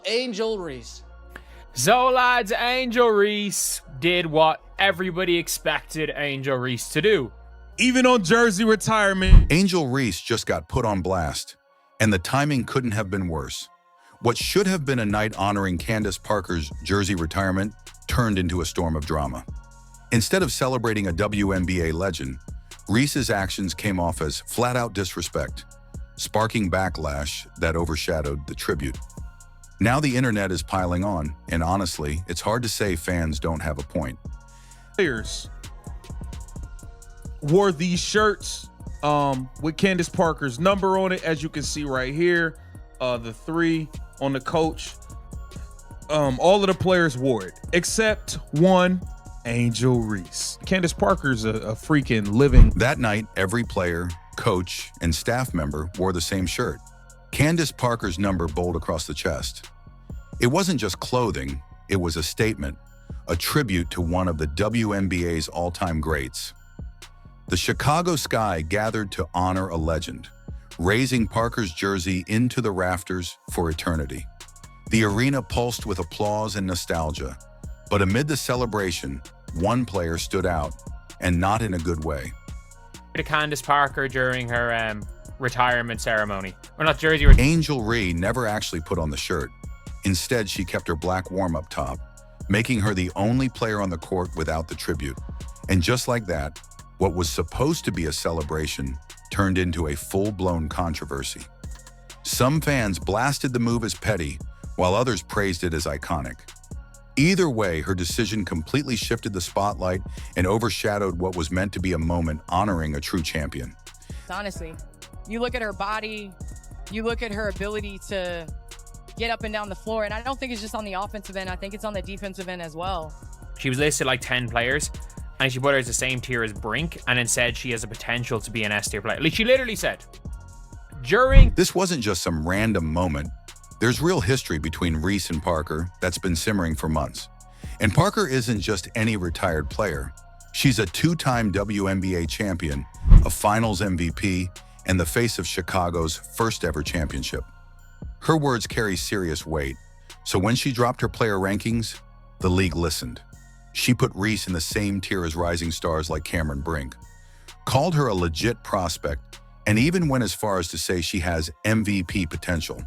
Angel Reese. So lads, Angel Reese did what everybody expected Angel Reese to do. Even on jersey retirement. Angel Reese just got put on blast, and the timing couldn't have been worse. What should have been a night honoring Candace Parker's jersey retirement turned into a storm of drama. Instead of celebrating a WNBA legend, Reese's actions came off as flat-out disrespect, sparking backlash that overshadowed the tribute. Now the internet is piling on, and honestly, it's hard to say fans don't have a point. Players wore these shirts with Candace Parker's number on it, as you can see right here. The 3 on the coach. All of the players wore it, except one, Angel Reese. Candace Parker's a freaking living. That night, every player, coach, and staff member wore the same shirt. Candace Parker's number bold across the chest. It wasn't just clothing, it was a statement, a tribute to one of the WNBA's all-time greats. The Chicago sky gathered to honor a legend, raising Parker's jersey into the rafters for eternity. The arena pulsed with applause and nostalgia, but amid the celebration, one player stood out, and not in a good way. To Candace Parker during her retirement ceremony. Or not jersey. Angel Reese never actually put on the shirt. Instead, she kept her black warm-up top, making her the only player on the court without the tribute. And just like that, what was supposed to be a celebration turned into a full-blown controversy. Some fans blasted the move as petty, while others praised it as iconic. Either way, her decision completely shifted the spotlight and overshadowed what was meant to be a moment honoring a true champion. Honestly, you look at her body, you look at her ability to get up and down the floor, and I don't think it's just on the offensive end, I think it's on the defensive end as well. She was listed like 10 players, and she put her as the same tier as Brink, and then said she has a potential to be an S-tier player. Like she literally said, during... This wasn't just some random moment. There's real history between Reese and Parker that's been simmering for months. And Parker isn't just any retired player. She's a 2-time WNBA champion, a finals MVP, and the face of Chicago's first ever championship. Her words carry serious weight, so when she dropped her player rankings, the league listened. She put Reese in the same tier as rising stars like Cameron Brink, called her a legit prospect, and even went as far as to say she has MVP potential.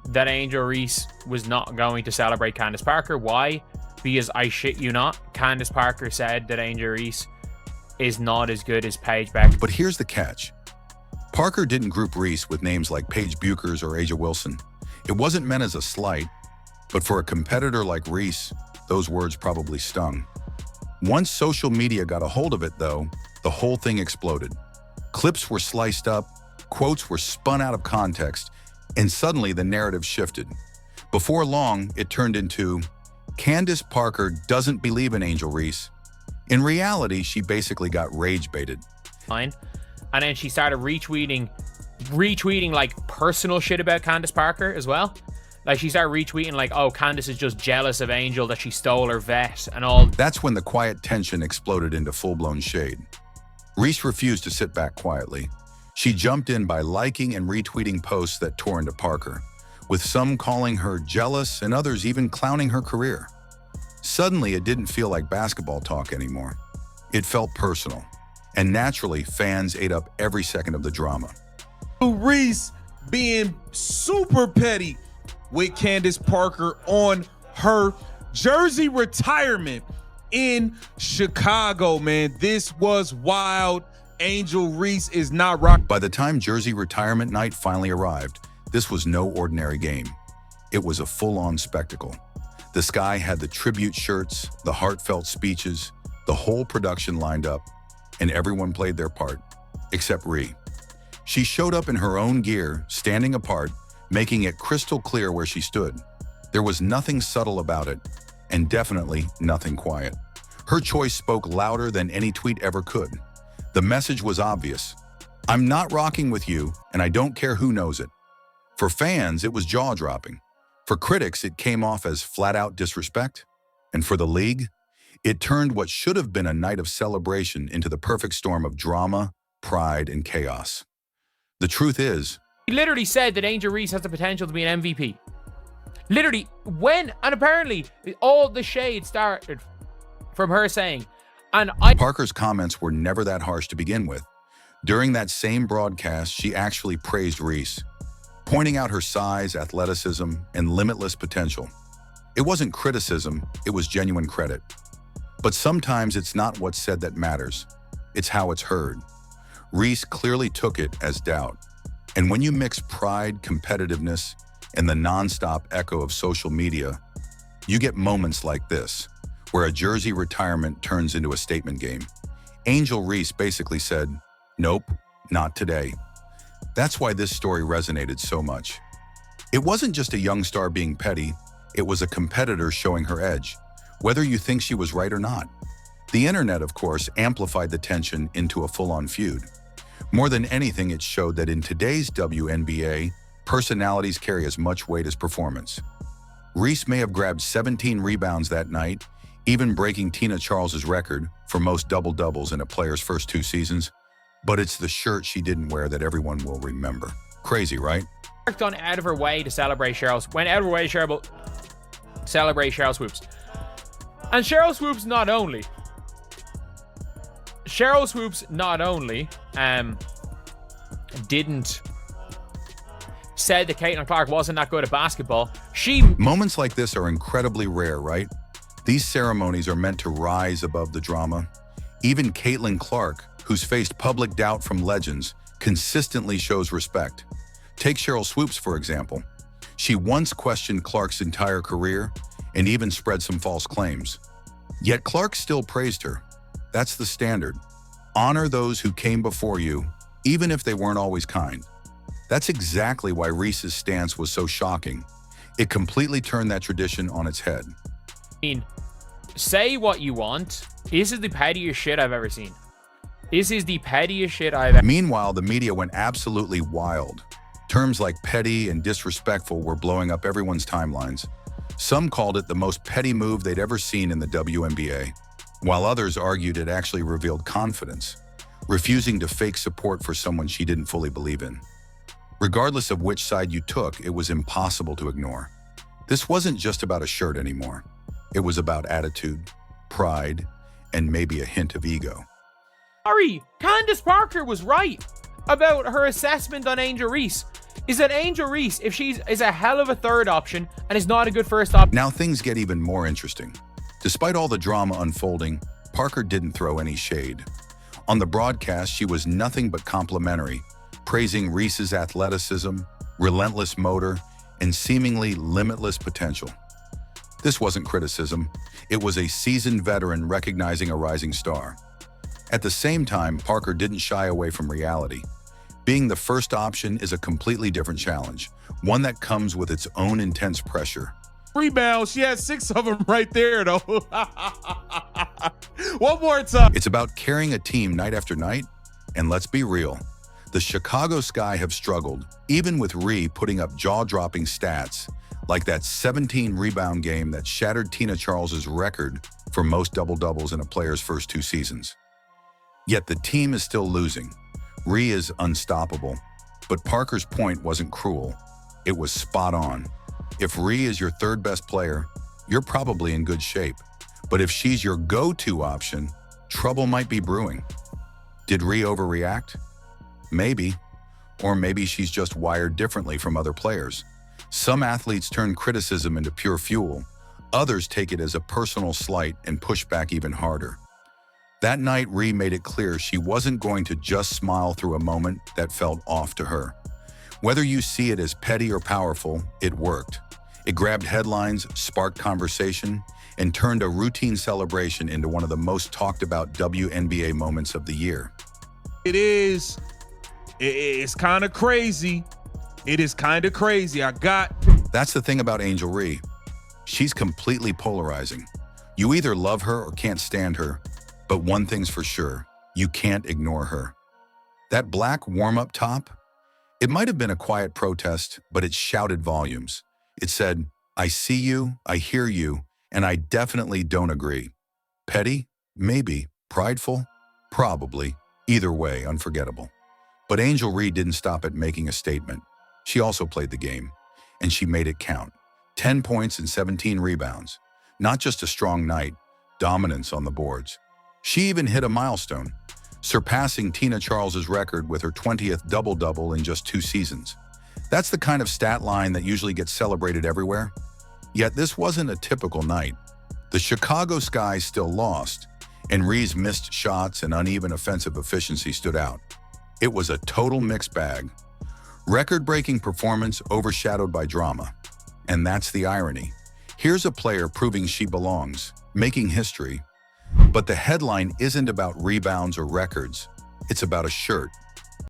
That Angel Reese was not going to celebrate Candace Parker. Why? Because I shit you not, Candace Parker said that Angel Reese is not as good as Paige Beck. But here's the catch. Parker didn't group Reese with names like Paige Buchers or A'ja Wilson. It wasn't meant as a slight, but for a competitor like Reese, those words probably stung. Once social media got a hold of it, though, the whole thing exploded. Clips were sliced up, quotes were spun out of context, and suddenly the narrative shifted. Before long, it turned into, Candace Parker doesn't believe in Angel Reese. In reality, she basically got rage baited. And then she started retweeting like personal shit about Candace Parker as well. Like she started retweeting like, oh, Candace is just jealous of Angel that she stole her vet and all. That's when the quiet tension exploded into full-blown shade. Reese refused to sit back quietly. She jumped in by liking and retweeting posts that tore into Parker, with some calling her jealous and others even clowning her career. Suddenly, it didn't feel like basketball talk anymore. It felt personal, and naturally, fans ate up every second of the drama. Reese being super petty with Candace Parker on her jersey retirement in Chicago, man. This was wild. Angel Reese is not rock. By the time jersey retirement night finally arrived, this was no ordinary game. It was a full-on spectacle. The Sky had the tribute shirts, the heartfelt speeches, the whole production lined up, and everyone played their part, except Ree. She showed up in her own gear, standing apart, making it crystal clear where she stood. There was nothing subtle about it, and definitely nothing quiet. Her choice spoke louder than any tweet ever could. The message was obvious. I'm not rocking with you, and I don't care who knows it. For fans, it was jaw-dropping. For critics, it came off as flat-out disrespect. And for the league, it turned what should have been a night of celebration into the perfect storm of drama, pride, and chaos. The truth is, He literally said that Angel Reese has the potential to be an MVP. Literally, and apparently all the shade started from her saying, Parker's comments were never that harsh to begin with. During that same broadcast, she actually praised Reese, pointing out her size, athleticism, and limitless potential. It wasn't criticism, it was genuine credit. But sometimes it's not what's said that matters, it's how it's heard. Reese clearly took it as doubt. And when you mix pride, competitiveness, and the nonstop echo of social media, you get moments like this, where a jersey retirement turns into a statement game. Angel Reese basically said, "Nope, not today." That's why this story resonated so much. It wasn't just a young star being petty, it was a competitor showing her edge, whether you think she was right or not. The internet, of course, amplified the tension into a full-on feud. More than anything, it showed that in today's WNBA, personalities carry as much weight as performance. Reese may have grabbed 17 rebounds that night, even breaking Tina Charles's record for most double-doubles in a player's first 2 seasons, but it's the shirt she didn't wear that everyone will remember. Crazy, right? Gone out of her way to celebrate Cheryl. Went out of her way to celebrate Cheryl Swoops. And Cheryl Swoops not only didn't said that Caitlin wasn't that good at basketball. Moments like this are incredibly rare, right? These ceremonies are meant to rise above the drama. Even Clark, who's faced public doubt from legends, consistently shows respect. Take Cheryl Swoops, for example. She once questioned Clark's entire career and even spread some false claims. Yet Clark still praised her. That's the standard. Honor those who came before you, even if they weren't always kind. That's exactly why Reese's stance was so shocking. It completely turned that tradition on its head. I mean, say what you want. This is the pettiest shit I've ever seen. Meanwhile, the media went absolutely wild. Terms like petty and disrespectful were blowing up everyone's timelines. Some called it the most petty move they'd ever seen in the WNBA, while others argued it actually revealed confidence, refusing to fake support for someone she didn't fully believe in. Regardless of which side you took, it was impossible to ignore. This wasn't just about a shirt anymore. It was about attitude, pride, and maybe a hint of ego. Sorry, Candace Parker was right about her assessment on Angel Reese. Is that Angel Reese, if is a hell of a third option and is not a good first option. Now things get even more interesting. Despite all the drama unfolding, Parker didn't throw any shade. On the broadcast, she was nothing but complimentary, praising Reese's athleticism, relentless motor, and seemingly limitless potential. This wasn't criticism. It was a seasoned veteran recognizing a rising star. At the same time, Parker didn't shy away from reality. Being the first option is a completely different challenge, one that comes with its own intense pressure. Rebounds, she had 6 of them right there, though. One more time. It's about carrying a team night after night, and let's be real, the Chicago Sky have struggled, even with Ree putting up jaw-dropping stats, like that 17 rebound game that shattered Tina Charles's record for most double-doubles in a player's first 2 seasons. Yet the team is still losing. Ree is unstoppable, but Parker's point wasn't cruel. It was spot on. If Ree is your third best player, you're probably in good shape. But if she's your go-to option, trouble might be brewing. Did Ree overreact? Maybe. Or maybe she's just wired differently from other players. Some athletes turn criticism into pure fuel. Others take it as a personal slight and push back even harder. That night, Ree made it clear she wasn't going to just smile through a moment that felt off to her. Whether you see it as petty or powerful, it worked. It grabbed headlines, sparked conversation, and turned a routine celebration into one of the most talked about WNBA moments of the year. It's kind of crazy. It is kind of crazy. That's the thing about Angel Reese. She's completely polarizing. You either love her or can't stand her, but one thing's for sure, you can't ignore her. That black warm-up top, it might have been a quiet protest, but it shouted volumes. It said, "I see you, I hear you, and I definitely don't agree." Petty? Maybe. Prideful? Probably. Either way, unforgettable. But Angel Reese didn't stop at making a statement. She also played the game, and she made it count. 10 points and 17 rebounds. Not just a strong night, dominance on the boards. She even hit a milestone, surpassing Tina Charles's record with her 20th double-double in just 2 seasons. That's the kind of stat line that usually gets celebrated everywhere. Yet this wasn't a typical night. The Chicago Sky still lost, and Reese missed shots and uneven offensive efficiency stood out. It was a total mixed bag. Record-breaking performance overshadowed by drama. And that's the irony. Here's a player proving she belongs, making history. But the headline isn't about rebounds or records. It's about a shirt.